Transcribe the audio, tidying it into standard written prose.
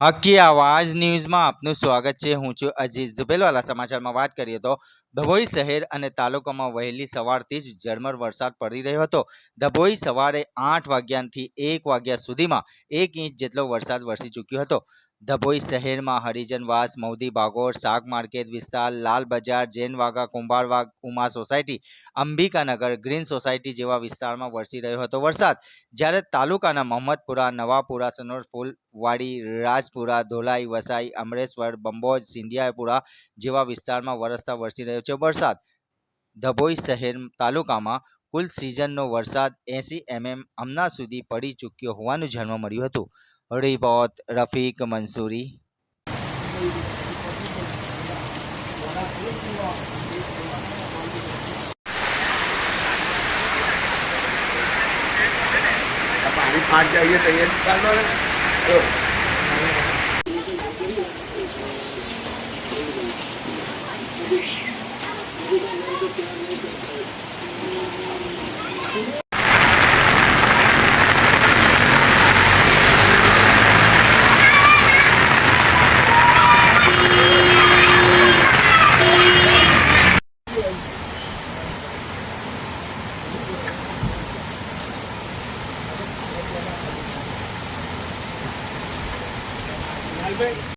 હકી આવાજ ન્યૂઝમાં આપનું સ્વાગત છે। હું છું અજીઝ દુબેલવાલા। સમાચારમાં વાત કરીએ તો ડભોઈ શહેર અને તાલુકામાં વહેલી સવારથી જ ઝરમર વરસાદ પડી રહ્યો હતો। ડભોઈ સવારે 8 વાગ્યાથી 1 વાગ્યા સુધીમાં 1 ઇંચ જેટલો વરસાદ વરસી ચૂક્યો હતો। ડભોઈ શહેરમાં હરિજનવાસ, મૌદી ભાગોળ, શાક માર્કેટ વિસ્તાર, Lal Bazar, Jain Vagha, Kumbharvag, Uma society, Ambikanagar, green society જેવા વિસ્તારમાં વરસી રહ્યો હતો વરસાદ। જ્યારે તાલુકાના મહમ્મદપુરા, નવાપુરા, સનોરફૂલ વાડી, રાજપુરા, ધોલાઈ, વસાઈ, અમરેશ્વર, બંબોજ, સિંધિયાપુરા જેવા વિસ્તારમાં વરસી રહ્યો છે વરસાદ। ડભોઈ શહેર તાલુકામાં કુલ સિઝનનો વરસાદ 80 mm હમણાં સુધી પડી ચૂક્યો હોવાનું જાણવા મળ્યું હતું। રિપોર્ટ રફીક મંસૂરી। पानी फाट जाइए तो ये निकाल दो ना।